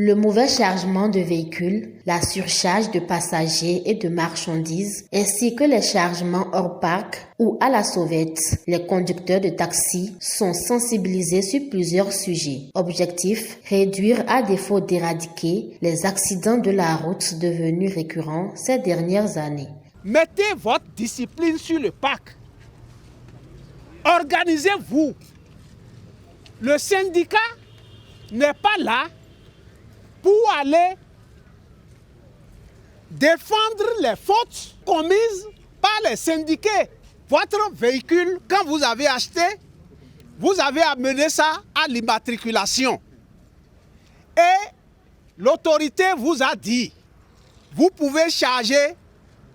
Le mauvais chargement de véhicules, la surcharge de passagers et de marchandises, ainsi que les chargements hors parc ou à la sauvette, les conducteurs de taxi sont sensibilisés sur plusieurs sujets. Objectif, réduire à défaut d'éradiquer les accidents de la route devenus récurrents ces dernières années. Mettez votre discipline sur le parc. Organisez-vous. Le syndicat n'est pas là pour aller défendre les fautes commises par les syndiqués. Votre véhicule, quand vous avez acheté, vous avez amené ça à l'immatriculation. Et l'autorité vous a dit, vous pouvez charger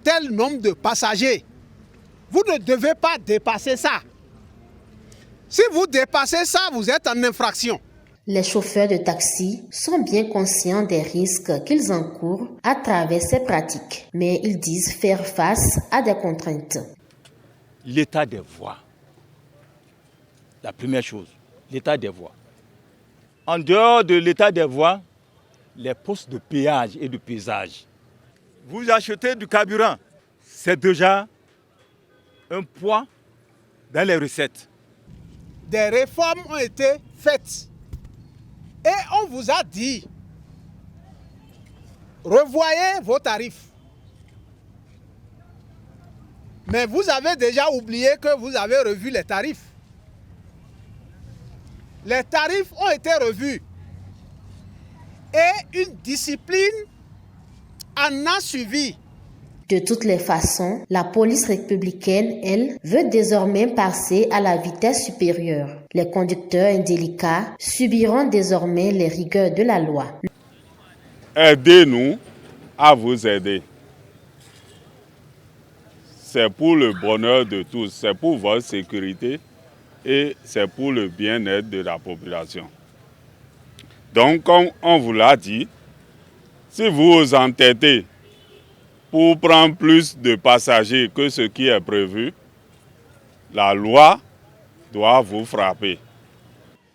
tel nombre de passagers. Vous ne devez pas dépasser ça. Si vous dépassez ça, vous êtes en infraction. Les chauffeurs de taxi sont bien conscients des risques qu'ils encourent à travers ces pratiques, mais ils disent faire face à des contraintes. L'état des voies. La première chose, l'état des voies. En dehors de l'état des voies, les postes de péage et de pesage. Vous achetez du carburant, c'est déjà un poids dans les recettes. Des réformes ont été faites. Et on vous a dit, revoyez vos tarifs. Mais vous avez déjà oublié que vous avez revu les tarifs. Les tarifs ont été revus. Et une discipline en a suivi. De toutes les façons, la police républicaine, elle, veut désormais passer à la vitesse supérieure. Les conducteurs indélicats subiront désormais les rigueurs de la loi. Aidez-nous à vous aider. C'est pour le bonheur de tous, c'est pour votre sécurité et c'est pour le bien-être de la population. Donc, comme on vous l'a dit, si vous vous entêtez pour prendre plus de passagers que ce qui est prévu, la loi doit vous frapper.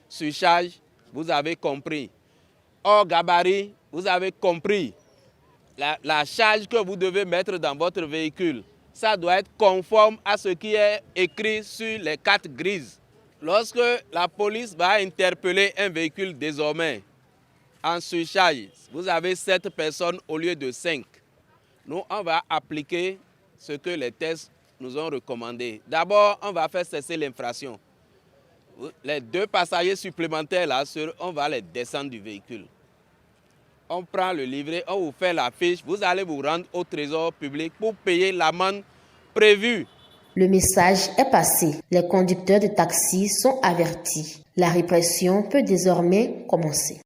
Surcharge, vous avez compris. Hors gabarit, vous avez compris. La charge que vous devez mettre dans votre véhicule, ça doit être conforme à ce qui est écrit sur les cartes grises. Lorsque la police va interpeller un véhicule désormais en surcharge, vous avez 7 personnes au lieu de 5. Nous, on va appliquer ce que les tests nous ont recommandé. D'abord, on va faire cesser l'infraction. Les 2 passagers supplémentaires, là, on va les descendre du véhicule. On prend le livret, on vous fait la fiche, vous allez vous rendre au trésor public pour payer l'amende prévue. Le message est passé. Les conducteurs de taxi sont avertis. La répression peut désormais commencer.